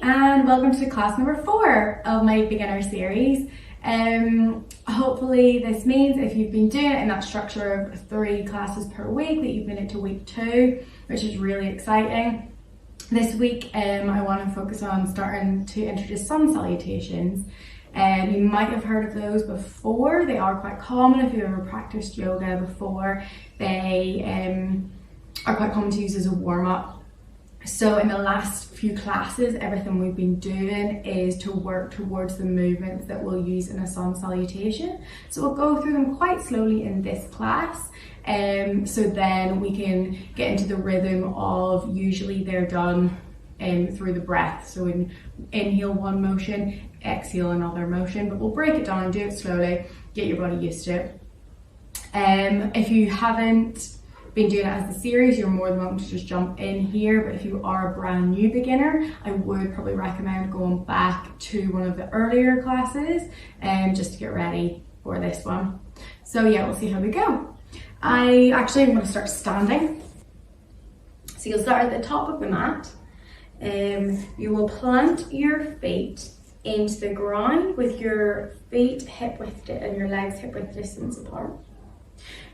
and welcome to class number 4 of my beginner series. Hopefully this means if you've been doing it in that structure of 3 classes per week that you've been into week 2, which is really exciting. This week I want to focus on starting to introduce sun salutations. You might have heard of those before. They are quite common if you've ever practiced yoga before. They are quite common to use as a warm-up. So in the last few classes, everything we've been doing is to work towards the movements that we'll use in a sun salutation. So we'll go through them quite slowly in this class. So then we can get into the rhythm of, usually they're done through the breath. So inhale one motion, exhale another motion, but we'll break it down and do it slowly, get your body used to it. If you haven't been doing it as a series, you're more than welcome to just jump in here, but if you are a brand new beginner, I would probably recommend going back to one of the earlier classes just to get ready for this one. So yeah, we'll see how we go. I actually am going to start standing. So you'll start at the top of the mat. You will plant your feet into the ground with your feet hip width and your legs hip width distance apart.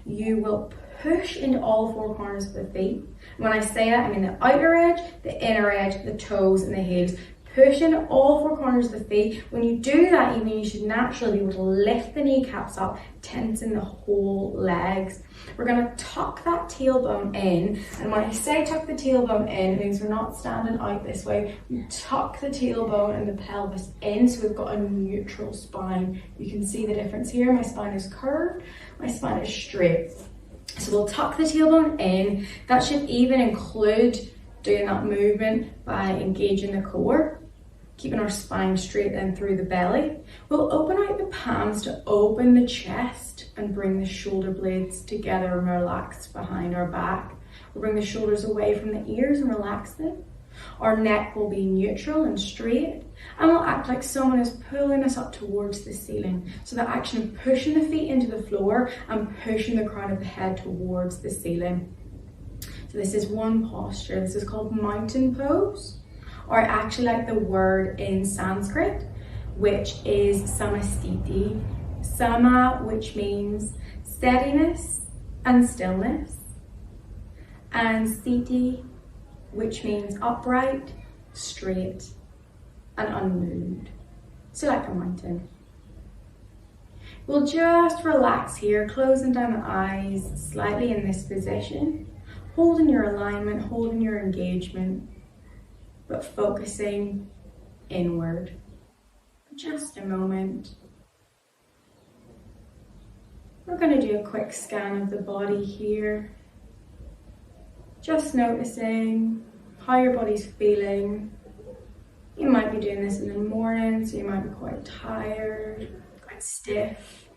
You will push into all 4 corners of the feet. When I say that, I mean the outer edge, the inner edge, the toes and the heels. Push into all 4 corners of the feet. When you do that, you should naturally be able to lift the kneecaps up, tensing the whole legs. We're going to tuck that tailbone in, and when I say tuck the tailbone in, it means we're not standing out this way. We tuck the tailbone and the pelvis in, so we've got a neutral spine. You can see the difference here. My spine is curved, my spine is straight. So we'll tuck the tailbone in. That should even include doing that movement by engaging the core, keeping our spine straight then through the belly. We'll open out the palms to open the chest and bring the shoulder blades together and relax behind our back. We'll bring the shoulders away from the ears and relax them. Our neck will be neutral and straight, and we'll act like someone is pulling us up towards the ceiling. So the action of pushing the feet into the floor and pushing the crown of the head towards the ceiling. So this is one posture. This is called mountain pose, or I actually like the word in Sanskrit, which is samastiti. Sama, which means steadiness and stillness, and sthiti, which means upright, straight, and unmoved. So like a mountain. We'll just relax here, closing down the eyes slightly in this position, holding your alignment, holding your engagement, but focusing inward. Just a moment. We're going to do a quick scan of the body here. Just noticing how your body's feeling. You might be doing this in the morning, so you might be quite tired, quite stiff.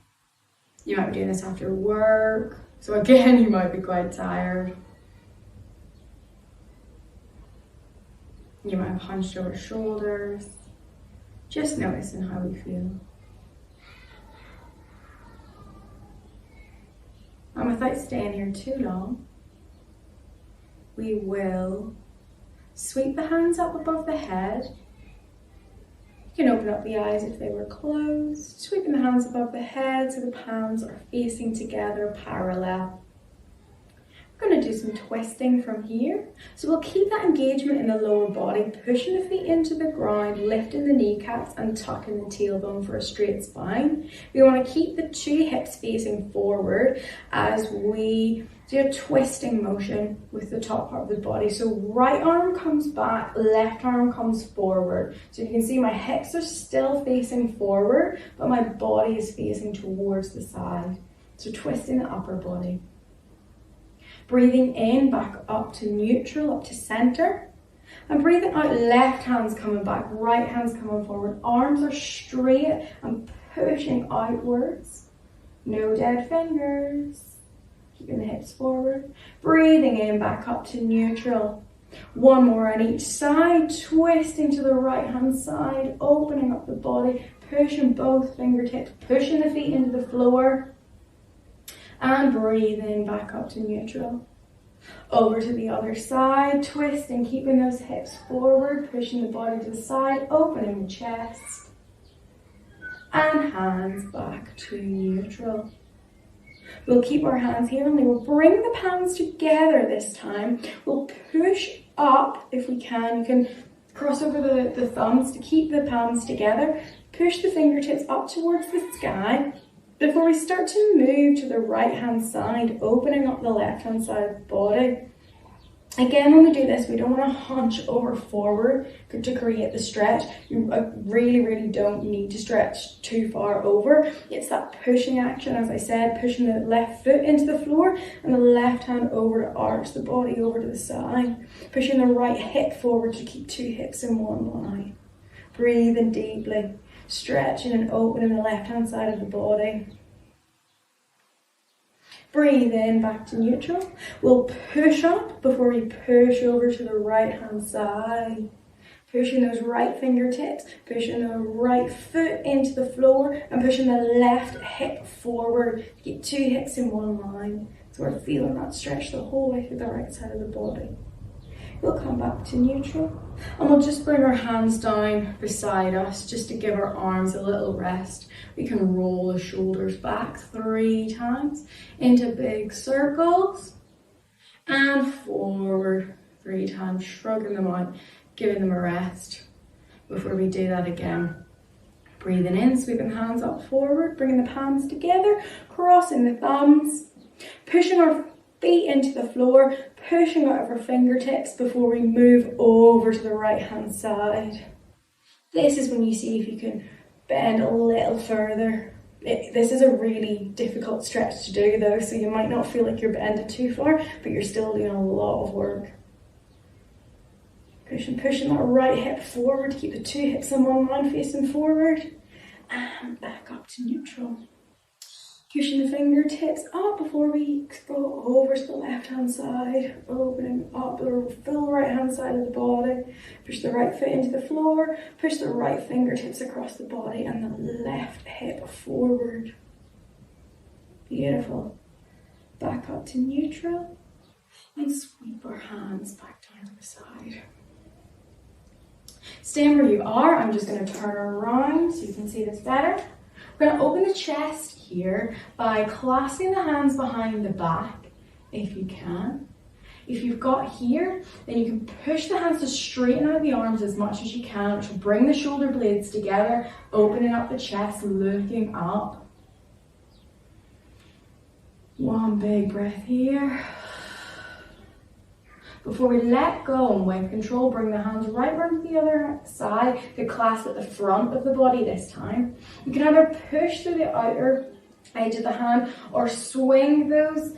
You might be doing this after work, so again, you might be quite tired. You might have hunched over shoulders. Just noticing how we feel. And without staying here too long, we will sweep the hands up above the head. You can open up the eyes if they were closed. Sweeping the hands above the head so the palms are facing together parallel. We're going to do some twisting from here. So we'll keep that engagement in the lower body, pushing the feet into the ground, lifting the kneecaps and tucking the tailbone for a straight spine. We want to keep the 2 hips facing forward as we do a twisting motion with the top part of the body. So right arm comes back, left arm comes forward. So you can see my hips are still facing forward, but my body is facing towards the side. So twisting the upper body. Breathing in, back up to neutral, up to center. And breathing out, left hand's coming back, right hand's coming forward. Arms are straight and pushing outwards. No dead fingers. Keeping the hips forward. Breathing in, back up to neutral. One more on each side, twisting to the right hand side, opening up the body, pushing both fingertips, pushing the feet into the floor. And breathing back up to neutral. Over to the other side, twisting, keeping those hips forward, pushing the body to the side, opening the chest. And hands back to neutral. We'll keep our hands here and we'll bring the palms together this time. We'll push up if we can. You can cross over the thumbs to keep the palms together. Push the fingertips up towards the sky. Before we start to move to the right hand side, opening up the left hand side of the body. Again, when we do this, we don't want to hunch over forward to create the stretch. You really don't need to stretch too far over. It's that pushing action, as I said, pushing the left foot into the floor and the left hand over to arch the body over to the side. Pushing the right hip forward to keep two hips in one line. Breathing deeply, stretching and opening the left hand side of the body. Breathe in, back to neutral. We'll push up before we push over to the right hand side. Pushing those right fingertips, pushing the right foot into the floor and pushing the left hip forward. Keep two hips in one line. So we're feeling that stretch the whole way through the right side of the body. We'll come back to neutral and we'll just bring our hands down beside us just to give our arms a little rest. We can roll the shoulders back 3 times into big circles and forward 3 times, shrugging them out, giving them a rest. Before we do that again, breathing in, sweeping the hands up forward, bringing the palms together, crossing the thumbs, pushing our feet into the floor, pushing out of our fingertips before we move over to the right hand side. This is when you see if you can bend a little further. This is a really difficult stretch to do though, so you might not feel like you're bending too far, but you're still doing a lot of work. Pushing that right hip forward, keep the 2 hips in one line facing forward, and back up to neutral. Pushing the fingertips up before we go over to the left hand side, opening up the full right hand side of the body. Push the right foot into the floor, push the right fingertips across the body and the left hip forward. Beautiful. Back up to neutral and sweep our hands back down to the side. Staying where you are, I'm just going to turn around so you can see this better. We're going to open the chest here by clasping the hands behind the back, if you can. If you've got here, then you can push the hands to straighten out the arms as much as you can, which will bring the shoulder blades together, opening up the chest, looking up. One big breath here. Before we let go and with control, bring the hands right around to the other side to clasp at the front of the body this time. You can either push through the outer edge of the hand or swing those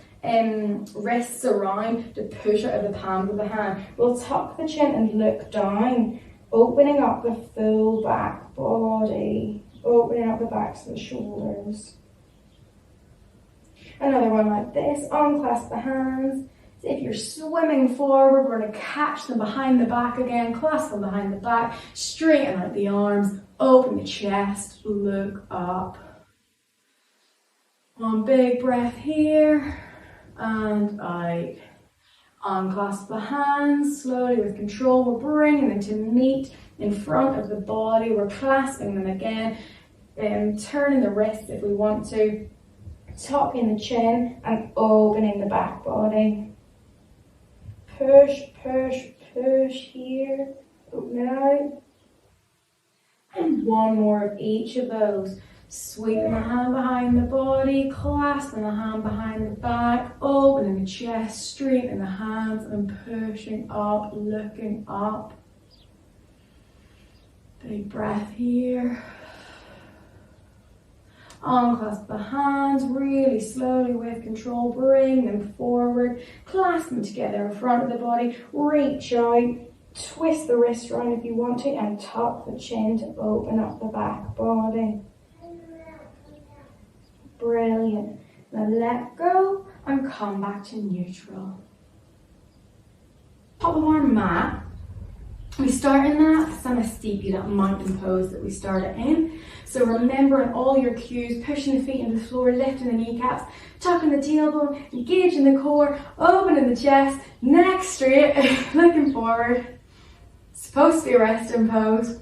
wrists around to push out of the palm of the hand. We'll tuck the chin and look down, opening up the full back body, opening up the backs of the shoulders. Another one like this, unclasp the hands. If you're swimming forward, we're going to catch them behind the back again, clasp them behind the back, straighten out the arms, open the chest, look up. One big breath here, and out. Unclasp the hands, slowly with control, we're bringing them to meet in front of the body, we're clasping them again, turning the wrists if we want to, tucking the chin and opening the back body. Push, push, push here, open out. And one more of each of those. Sweeping the hand behind the body, clasping the hand behind the back, opening the chest, straightening the hands and pushing up, looking up. Big breath here. Unclasp the hands really slowly with control, bring them forward, clasp them together in front of the body, reach out, twist the wrist around if you want to and tuck the chin to open up the back body. Brilliant. Now let go and come back to neutral. Top of our mat, We start in that semi-steepy, that mountain pose that we started in. So remembering all your cues, pushing the feet into the floor, lifting the kneecaps, tucking the tailbone, engaging the core, opening the chest, neck straight, looking forward. It's supposed to be a resting pose.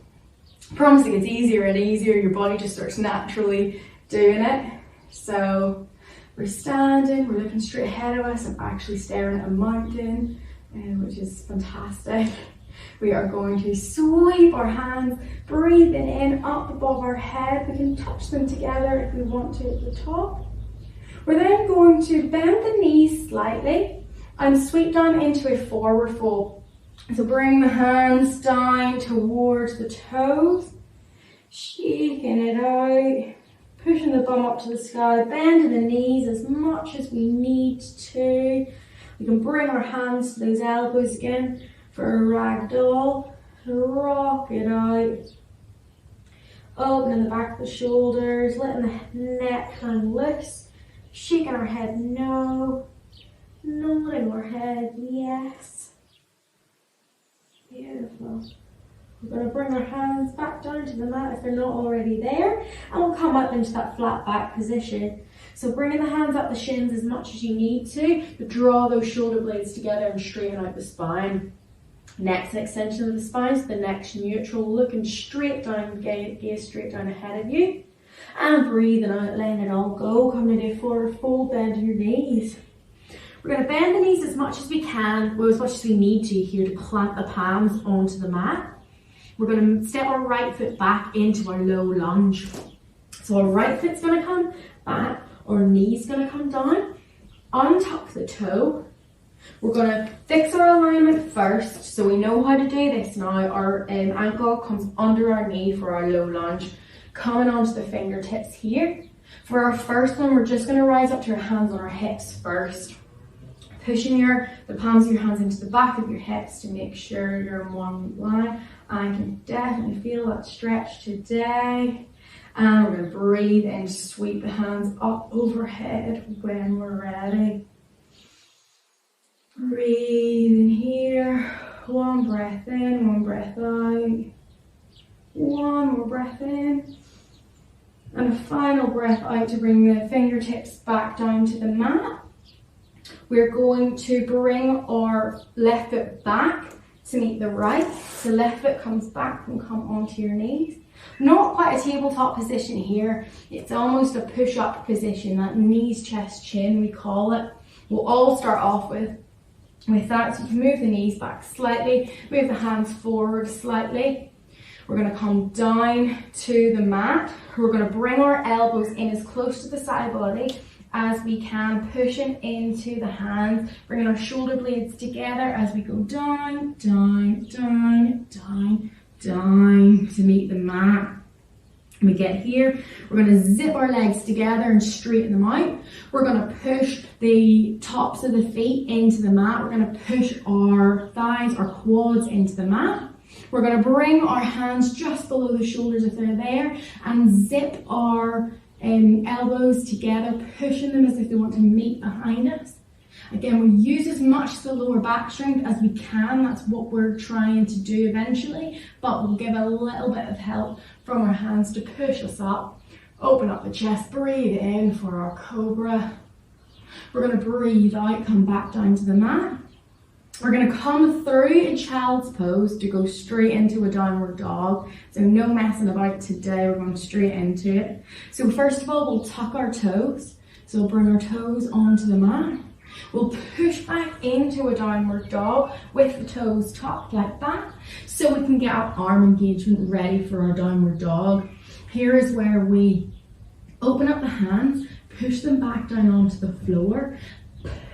I promise it gets easier and easier. Your body just starts naturally doing it. So we're standing, we're looking straight ahead of us. I'm actually staring at a mountain, which is fantastic. We are going to sweep our hands, breathing in up above our head. We can touch them together if we want to at the top. We're then going to bend the knees slightly and sweep down into a forward fold. So bring the hands down towards the toes, shaking it out, pushing the bum up to the sky, bending the knees as much as we need to. We can bring our hands to those elbows again for a ragdoll. Rock it out. Opening the back of the shoulders, letting the neck hang loose. Shaking our head no. Nodding our head yes. Beautiful. We're going to bring our hands back down to the mat if they're not already there, and we'll come up into that flat back position. So bringing the hands up the shins as much as you need to, but draw those shoulder blades together and straighten out the spine. Next, an extension of the spine, so the neck's neutral, looking straight down, gaze straight down ahead of you. And breathing out, letting it all go. Coming into a forward fold, bending your knees. We're going to bend the knees as much as we can, well, as much as we need to here to plant the palms onto the mat. We're going to step our right foot back into our low lunge. So our right foot's going to come back, our knee's going to come down, untuck the toe. We're going to fix our alignment first, so we know how to do this now. Our ankle comes under our knee for our low lunge, coming onto the fingertips here. For our first one, we're just going to rise up to our hands on our hips first. Pushing the palms of your hands into the back of your hips to make sure you're in one line. I can definitely feel that stretch today. And we're going to breathe in, sweep the hands up overhead when we're ready. Breathe in here. One breath in, one breath out. One more breath in. And a final breath out to bring the fingertips back down to the mat. We're going to bring our left foot back to meet the right. The left foot comes back and come onto your knees. Not quite a tabletop position here. It's almost a push-up position, that knees, chest, chin, we call it. We'll all start off with that. So you can move the knees back slightly, move the hands forward slightly. We're going to come down to the mat. We're going to bring our elbows in as close to the side body as we can, pushing into the hands, bringing our shoulder blades together as we go down, down, down, down, down to meet the mat. When we get here, we're going to zip our legs together and straighten them out. We're going to push the tops of the feet into the mat. We're going to push our thighs, our quads into the mat. We're going to bring our hands just below the shoulders if they're there and zip our elbows together, pushing them as if they want to meet behind us. Again, we'll use as much of the lower back strength as we can. That's what we're trying to do eventually, but we'll give a little bit of help from our hands to push us up. Open up the chest, breathe in for our cobra. We're going to breathe out, come back down to the mat. We're going to come through a child's pose to go straight into a downward dog. So no messing about today, we're going straight into it. So first of all, we'll tuck our toes. So we'll bring our toes onto the mat. We'll push back into a downward dog with the toes tucked like that, so we can get our arm engagement ready for our downward dog. Here is where we open up the hands, push them back down onto the floor,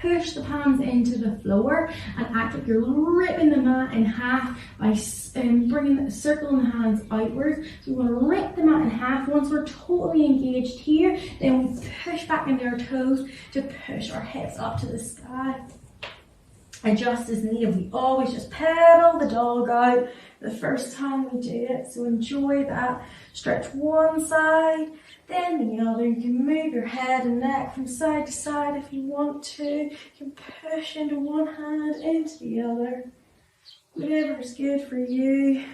push the palms into the floor and act like you're ripping the mat in half by circling the hands outwards. So we want to rip the mat in half. Once we're totally engaged here, then we push back into our toes to push our hips up to the sky. Adjust as needed. We always just pedal the dog out the first time we do it. So enjoy that. Stretch one side, then the other. You can move your head and neck from side to side if you want to. You can push into one hand, into the other. Whatever's good for you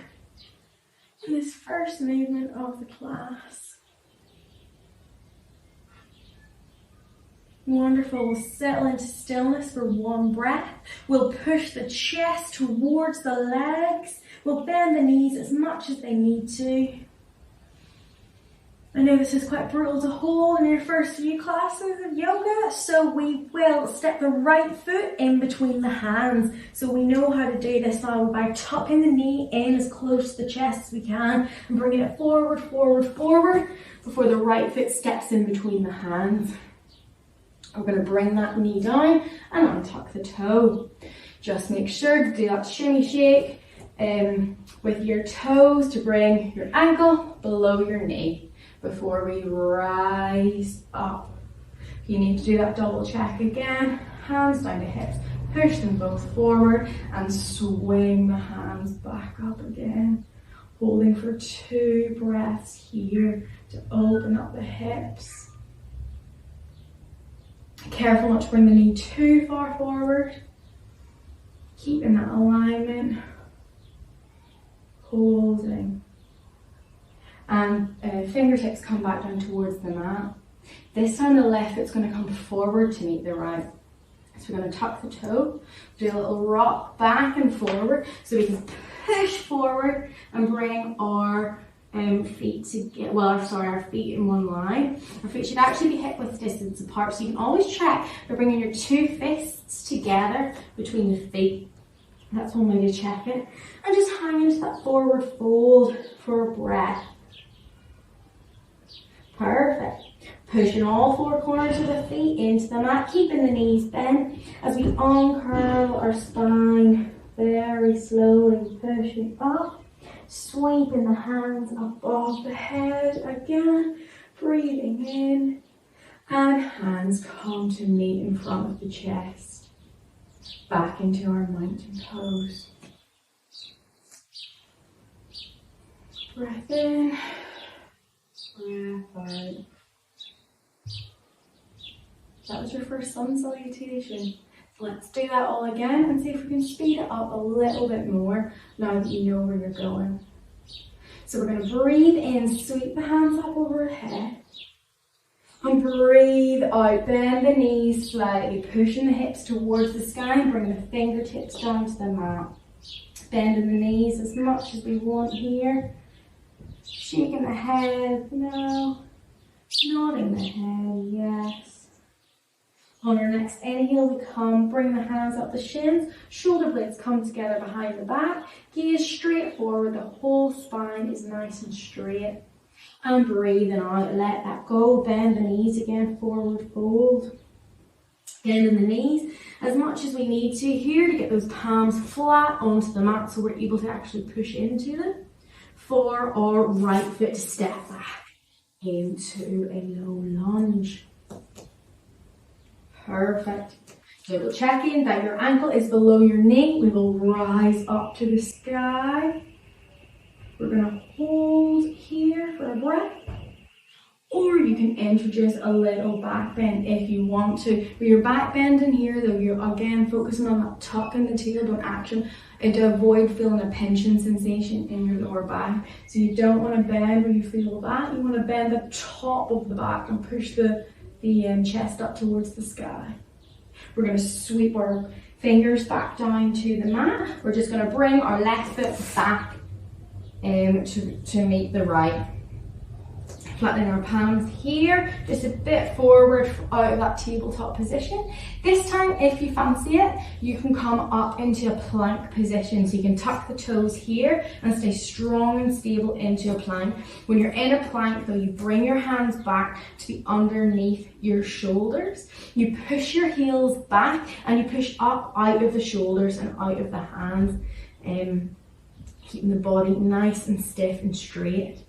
in this first movement of the class. Wonderful. We'll settle into stillness for one breath. We'll push the chest towards the legs. We'll bend the knees as much as they need to. I know this is quite brutal to hold in your first few classes of yoga, so we will step the right foot in between the hands. So we know how to do this now by tucking the knee in as close to the chest as we can and bringing it forward, forward, forward before the right foot steps in between the hands. We're going to bring that knee down and untuck the toe. Just make sure to do that shimmy shake with your toes to bring your ankle below your knee before we rise up. If you need to do that double check again, hands down to hips, push them both forward and swing the hands back up again. Holding for 2 breaths here to open up the hips. Careful not to bring the knee too far forward. Keeping that alignment. Holding. And fingertips come back down towards the mat. This time the left foot's going to come forward to meet the right. So we're going to tuck the toe, do a little rock back and forward so we can push forward and bring our feet together. Our feet in one line. Our feet should actually be hip width distance apart, so you can always check by bringing your 2 fists together between the feet. That's one way to check it. And just hang into that forward fold for a breath. Perfect. Pushing all 4 corners of the feet into the mat, keeping the knees bent as we uncurl our spine very slowly, pushing up, sweeping the hands above the head again, breathing in, and hands come to meet in front of the chest, back into our mountain pose. Breath in. Breath out. That was your first sun salutation. So let's do that all again and see if we can speed it up a little bit more now that you know where you're going. So we're going to breathe in, sweep the hands up overhead. And breathe out, bend the knees slightly, pushing the hips towards the sky and bring the fingertips down to the mat. Bending the knees as much as we want here. Shaking the head, no. Nodding the head, yes. On our next inhale, we come, bring the hands up the shins, shoulder blades come together behind the back, gaze straight forward, the whole spine is nice and straight. And breathing out, let that go, bend the knees again, forward fold. Bending the knees as much as we need to here to get those palms flat onto the mat so we're able to actually push into them. For our right foot to step back into a low lunge. Perfect. So we'll check in that your ankle is below your knee. We will rise up to the sky. We're going to hold here for a breath. Or you can introduce a little back bend if you want to. With your back bending here, though, you're again focusing on that tuck in the tailbone action and to avoid feeling a pinching sensation in your lower back. So you don't want to bend where you feel that. You want to bend the top of the back and push the chest up towards the sky. We're going to sweep our fingers back down to the mat. We're just going to bring our left foot back to meet the right. Flattening our palms here, just a bit forward out of that tabletop position. This time, if you fancy it, you can come up into a plank position. So you can tuck the toes here and stay strong and stable into a plank. When you're in a plank though, you bring your hands back to be underneath your shoulders. You push your heels back and you push up out of the shoulders and out of the hands, keeping the body nice and stiff and straight.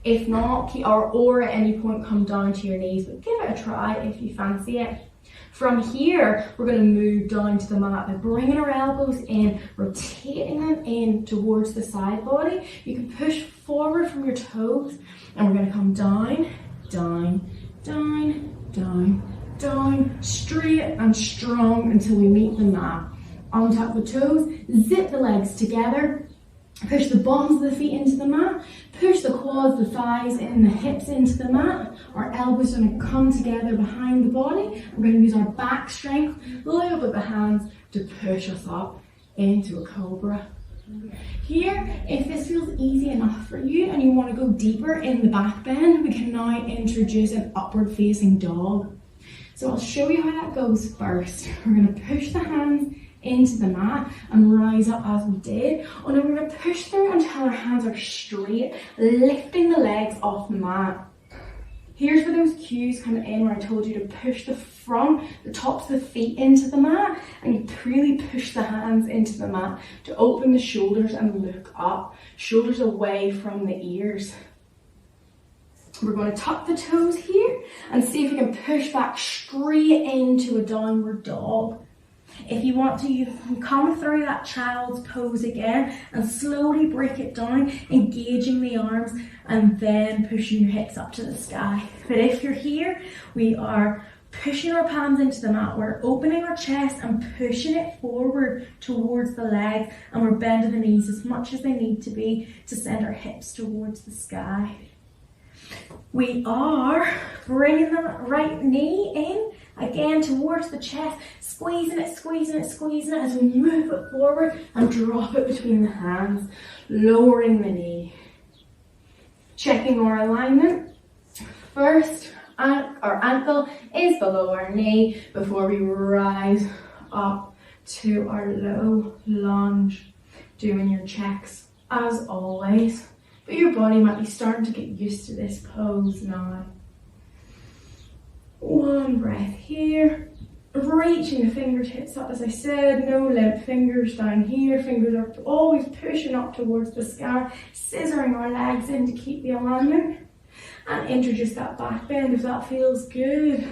If not, or at any point come down to your knees, but give it a try if you fancy it. From here, we're going to move down to the mat by bringing our elbows in, rotating them in towards the side body. You can push forward from your toes, and we're going to come down, down, down, down, down, straight and strong until we meet the mat. Untuck the toes, zip the legs together, push the bottoms of the feet into the mat, push the quads, the thighs, and the hips into the mat. Our elbows are going to come together behind the body. We're going to use our back strength, a little bit of the hands to push us up into a cobra. Here, if this feels easy enough for you and you want to go deeper in the back bend, we can now introduce an upward facing dog. So I'll show you how that goes first. We're going to push the hands into the mat and rise up as we did. And then we're going to push through until our hands are straight, lifting the legs off the mat. Here's where those cues come in, where I told you to push the front, the tops of the feet into the mat, and you really push the hands into the mat to open the shoulders and look up, shoulders away from the ears. We're going to tuck the toes here and see if you can push back straight into a downward dog. If you want to, you can come through that child's pose again and slowly break it down, engaging the arms and then pushing your hips up to the sky. But if you're here, we are pushing our palms into the mat. We're opening our chest and pushing it forward towards the legs, and we're bending the knees as much as they need to be to send our hips towards the sky. We are bringing the right knee in again towards the chest, squeezing it, squeezing it, squeezing it as we move it forward and drop it between the hands, lowering the knee. Checking our alignment. First, our ankle is below our knee before we rise up to our low lunge. Doing your checks as always, but your body might be starting to get used to this pose now. One breath here, reaching the fingertips up as I said, no limp fingers down here, fingers are always pushing up towards the sky, scissoring our legs in to keep the alignment, and introduce that back bend if that feels good.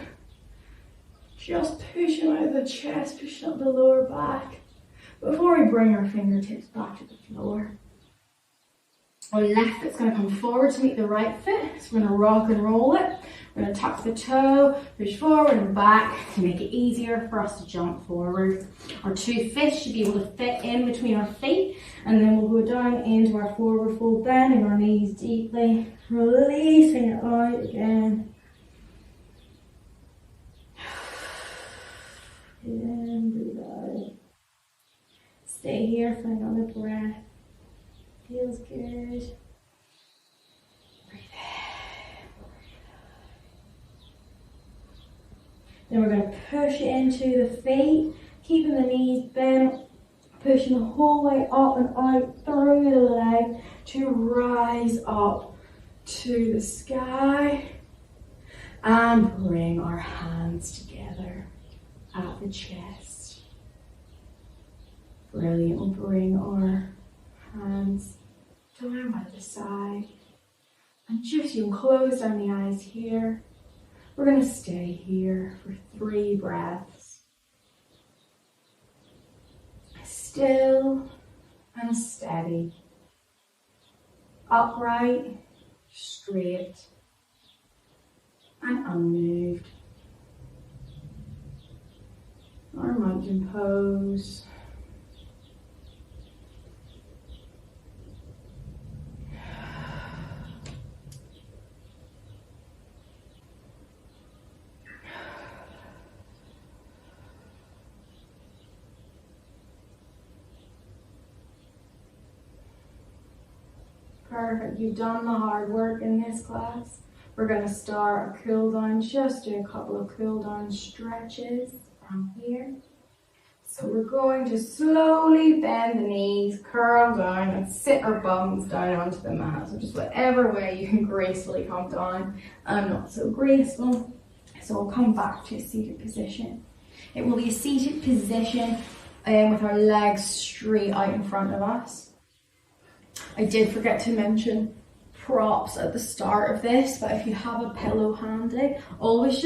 Just pushing out of the chest, pushing up the lower back, before we bring our fingertips back to the floor. Our left foot's going to come forward to meet the right foot, so we're going to rock and roll it. We're going to tuck the toe, push forward and back to make it easier for us to jump forward. Our two fists should be able to fit in between our feet, and then we'll go down into our forward fold, bending our knees deeply, releasing it out again. And breathe out. Stay here for another breath. Feels good. Then we're going to push it into the feet, keeping the knees bent, pushing the whole way up and out through the leg to rise up to the sky. And bring our hands together at the chest. Brilliant. We'll bring our hands down by the side. And just you can close down the eyes here. We're going to stay here for 3 breaths. Still and steady. Upright, straight, and unmoved. Our mountain pose. Perfect, you've done the hard work in this class. We're going to start a cool down, just do a couple of cool down stretches from here. So we're going to slowly bend the knees, curl down and sit our bums down onto the mat. So just whatever way you can gracefully come down. I'm not so graceful, so we'll come back to a seated position. It will be a seated position with our legs straight out in front of us. I did forget to mention props at the start of this, but if you have a pillow handy, always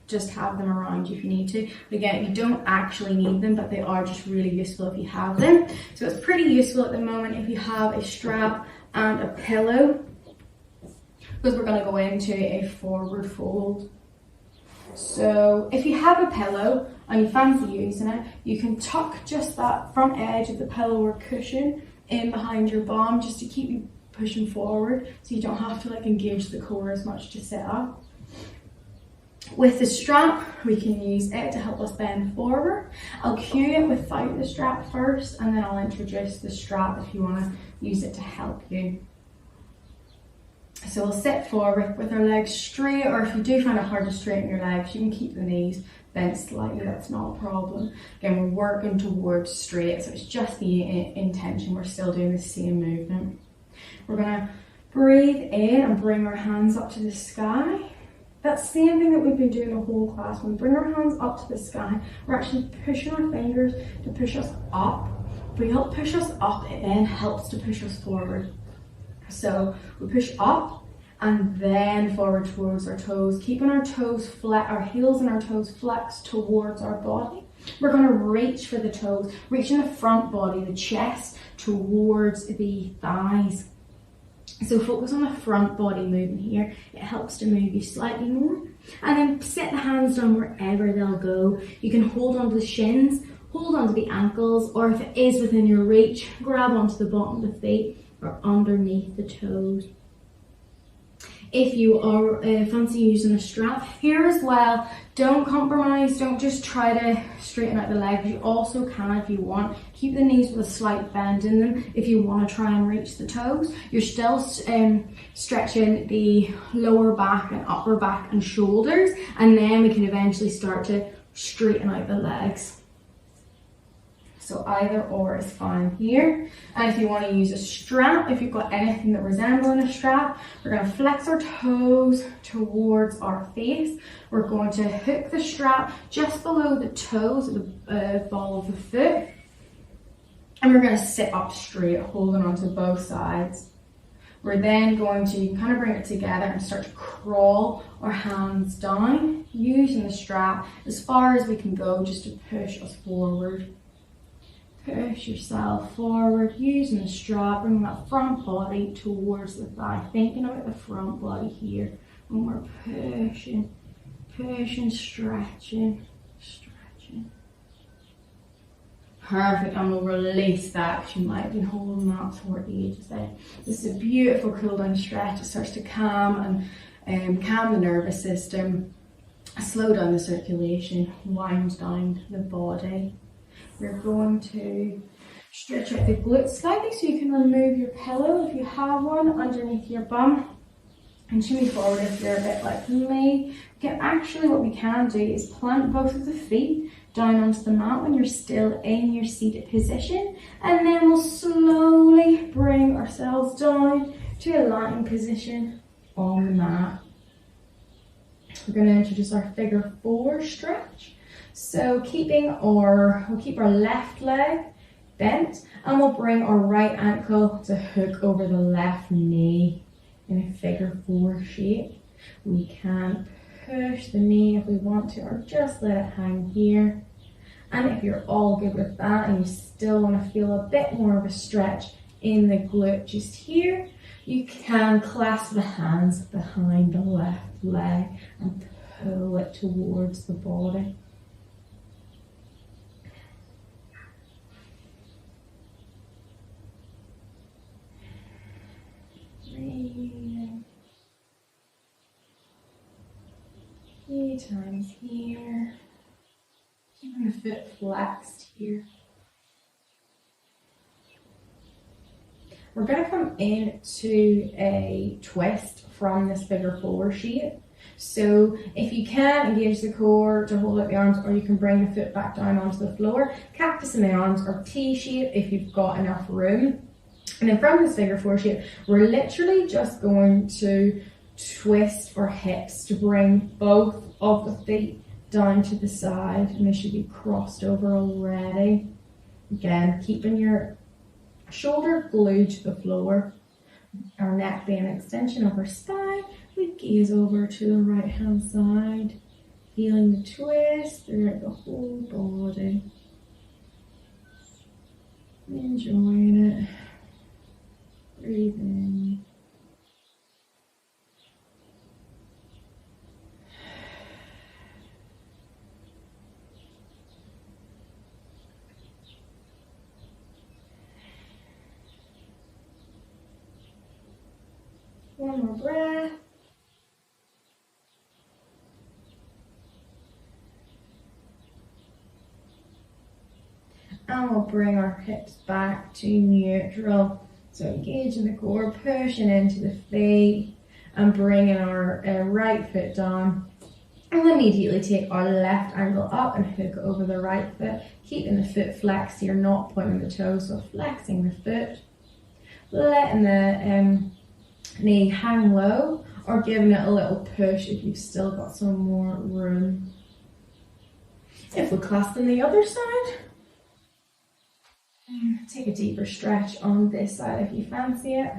just have them around you if you need to. But again, you don't actually need them, but they are just really useful if you have them. So it's pretty useful at the moment if you have a strap and a pillow, because we're going to go into a forward fold. So if you have a pillow and you fancy using it, you can tuck just that front edge of the pillow or cushion in behind your bum just to keep you pushing forward, so you don't have to like engage the core as much to sit up. With the strap, we can use it to help us bend forward. I'll cue it without the strap first, and then I'll introduce the strap if you want to use it to help you. So we'll sit forward with our legs straight, or if you do find it hard to straighten your legs, you can keep the knees bent slightly, that's not a problem. Again, we're working towards straight, so it's just the intention, we're still doing the same movement. We're gonna breathe in and bring our hands up to the sky. That same thing that we've been doing the whole class. When we bring our hands up to the sky, we're actually pushing our fingers to push us up. If we help push us up, it then helps to push us forward. So we push up and then forward towards our toes, keeping our toes flat, our heels and our toes flexed towards our body. We're going to reach for the toes, reaching the front body, the chest towards the thighs. So focus on the front body movement here. It helps to move you slightly more. And then set the hands down wherever they'll go. You can hold onto the shins, hold onto the ankles, or if it is within your reach, grab onto the bottom of the feet or underneath the toes. If you are fancy using a strap here as well, don't compromise, don't just try to straighten out the legs. You also can, if you want, keep the knees with a slight bend in them if you want to try and reach the toes. You're still stretching the lower back and upper back and shoulders, and then we can eventually start to straighten out the legs. So either or is fine here. And if you want to use a strap, if you've got anything that resembles a strap, we're going to flex our toes towards our face. We're going to hook the strap just below the toes of the ball of the foot. And we're going to sit up straight, holding onto both sides. We're then going to kind of bring it together and start to crawl our hands down, using the strap as far as we can go just to push us forward. Push yourself forward, using the strap, bring that front body towards the thigh, thinking about the front body here. And we're pushing, stretching. Perfect, and we'll release that because you might have been holding that for ages there. This is a beautiful cool down stretch. It starts to calm and calm the nervous system, slow down the circulation, wind down the body. We're going to stretch out the glutes slightly so you can remove your pillow if you have one underneath your bum, and shimmy forward if you're a bit like me. Actually what we can do is plant both of the feet down onto the mat when you're still in your seated position, and then we'll slowly bring ourselves down to a lying position on the mat. We're going to introduce our figure 4 stretch. So we'll keep our left leg bent, and we'll bring our right ankle to hook over the left knee in a figure 4 shape. We can push the knee if we want to, or just let it hang here. And if you're all good with that and you still want to feel a bit more of a stretch in the glute just here, you can clasp the hands behind the left leg and pull it towards the body. Breathing. 3 times here. Keeping the foot flexed here. We're going to come into a twist from this figure 4 shape. So if you can, engage the core to hold out the arms, or you can bring the foot back down onto the floor. Cactus in the arms, or T shape if you've got enough room. And then from this figure 4 shape, we're literally just going to twist our hips to bring both of the feet down to the side, and they should be crossed over already. Again, keeping your shoulder glued to the floor, our neck being an extension of our spine. We gaze over to the right hand side, feeling the twist throughout the whole body. Enjoying it. Breathe in. One more breath. And we'll bring our hips back to neutral. So engaging the core, pushing into the feet, and bringing our right foot down. And we'll immediately take our left ankle up and hook over the right foot, keeping the foot flexed so you're not pointing the toes, so flexing the foot. Letting the knee hang low, or giving it a little push if you've still got some more room. If we clasp on the other side, take a deeper stretch on this side if you fancy it.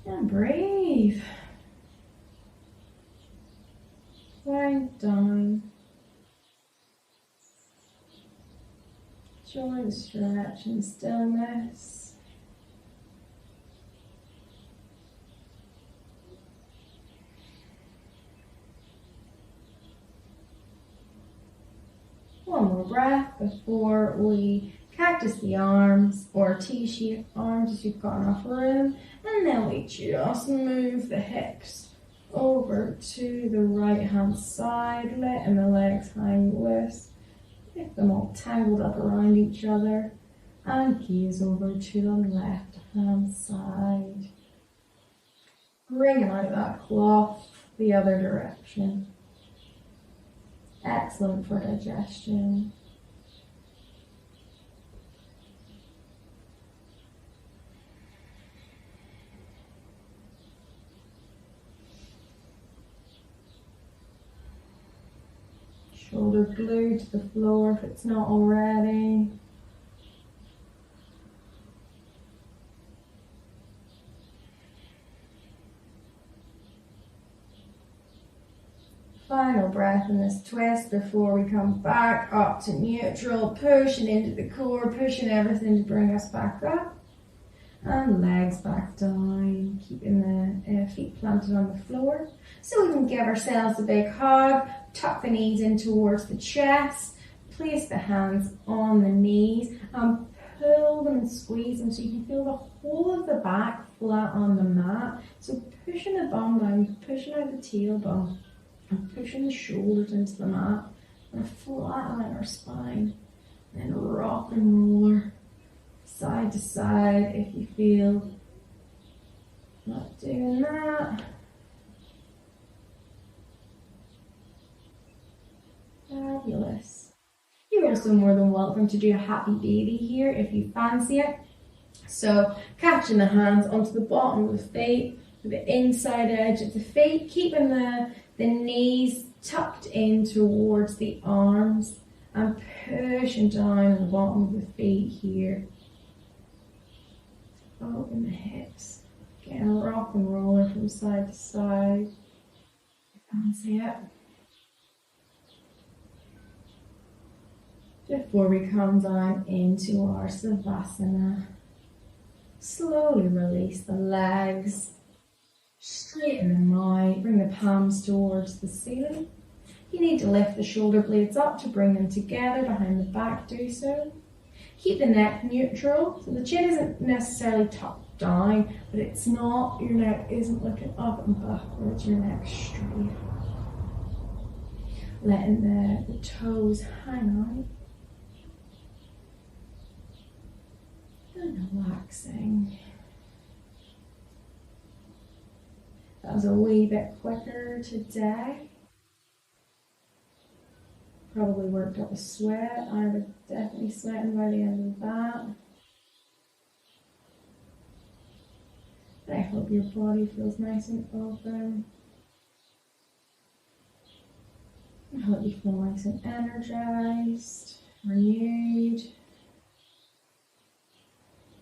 And breathe. Wind down. Enjoy the stretch and stillness. One more breath before we cactus the arms or T-shaped arms if you've got enough room, and then we just move the hips over to the right hand side, letting the legs hang loose, get them all tangled up around each other, and gaze over to the left hand side. Bringing out that cloth the other direction. Excellent for digestion. Shoulder glued to the floor if it's not already. Final breath in this twist before we come back up to neutral, pushing into the core, pushing everything to bring us back up. And legs back down, keeping the feet planted on the floor. So we can give ourselves a big hug, tuck the knees in towards the chest, place the hands on the knees, and pull them and squeeze them so you can feel the whole of the back flat on the mat. So pushing the bum down, pushing out the tailbone, and pushing the shoulders into the mat, and flatline our spine. Then rock and roller side to side if you feel not doing that. Fabulous. You're also more than welcome to do a happy baby here if you fancy it. So catching the hands onto the bottom of the feet, the inside edge of the feet, keeping the knees tucked in towards the arms, and pushing down on the bottom of the feet here. Open the hips, getting a rock and roller from side to side. Fancy it. Before we come down into our Savasana, slowly release the legs, straighten them out, bring the palms towards the ceiling. You need to lift the shoulder blades up to bring them together behind the back, do so. Keep the neck neutral, so the chin isn't necessarily tucked down, but it's not, your neck isn't looking up and backwards, your neck's straight. Letting the toes hang out. And relaxing. That was a wee bit quicker today. Probably worked up a sweat. I was definitely sweating by the end of that. But I hope your body feels nice and open. I hope you feel nice and energized, renewed.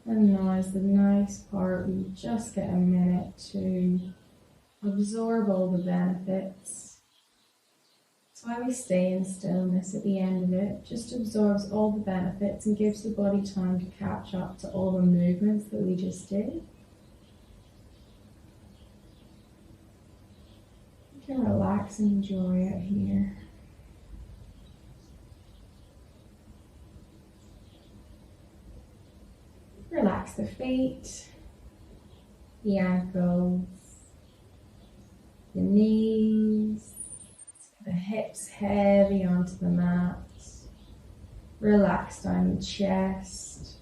And now is the nice part, we just get a minute to absorb all the benefits. So while we stay in stillness at the end of it, just absorbs all the benefits and gives the body time to catch up to all the movements that we just did. You can relax and enjoy it here. Relax the feet, the ankles, the knees, the hips heavy onto the mat. Relax down the chest.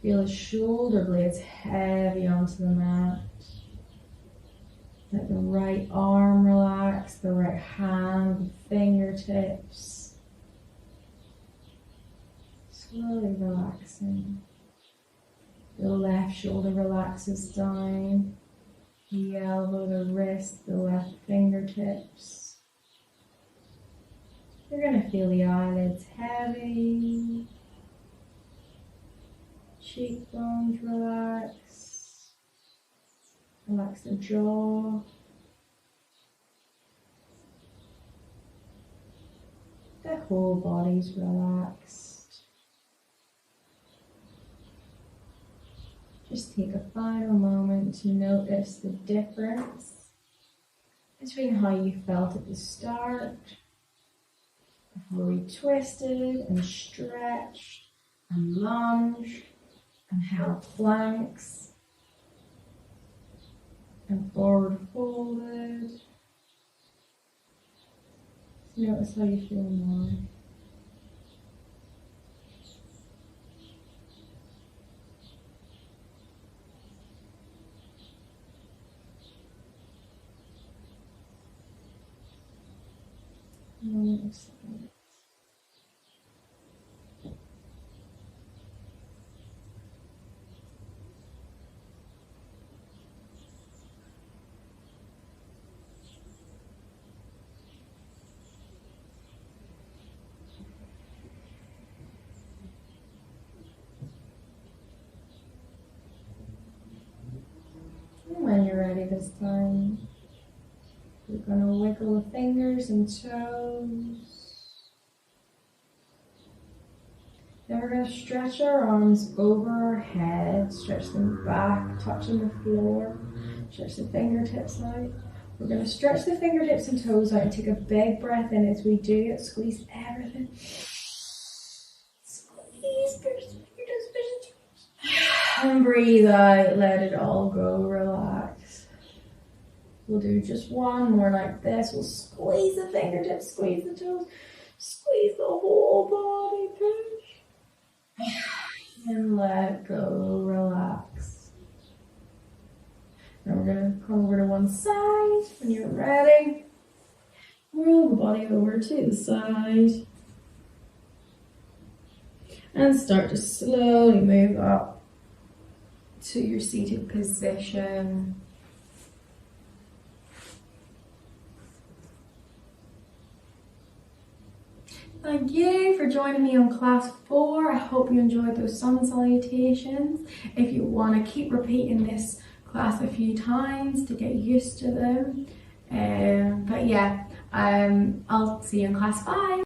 Feel the shoulder blades heavy onto the mat. Let the right arm relax, the right hand, the fingertips. Slowly relaxing. The left shoulder relaxes down. The elbow, the wrist, the left fingertips. You're going to feel the eyelids heavy. Cheekbones relax. Relax the jaw. The whole body's relaxed. Just take a final moment to notice the difference between how you felt at the start, before we twisted and stretched and lunged and held planks and forward folded. So notice how you feel now. Moment of silence. And when you're ready this time, we're going to wiggle the fingers and toes. Then we're going to stretch our arms over our head, stretch them back, touching the floor, stretch the fingertips out. We're going to stretch the fingertips and toes out and take a big breath in as we do it. Squeeze everything. Squeeze, push, and breathe out, let it all go, relax. We'll do just one more like this. We'll squeeze the fingertips, squeeze the toes, squeeze the whole body, push. And let go, relax. Now we're going to come over to one side. When you're ready, roll the body over to the side. And start to slowly move up to your seated position. Thank you for joining me on class 4. I hope you enjoyed those sun salutations. If you want to keep repeating this class a few times to get used to them. But yeah, I'll see you in class 5.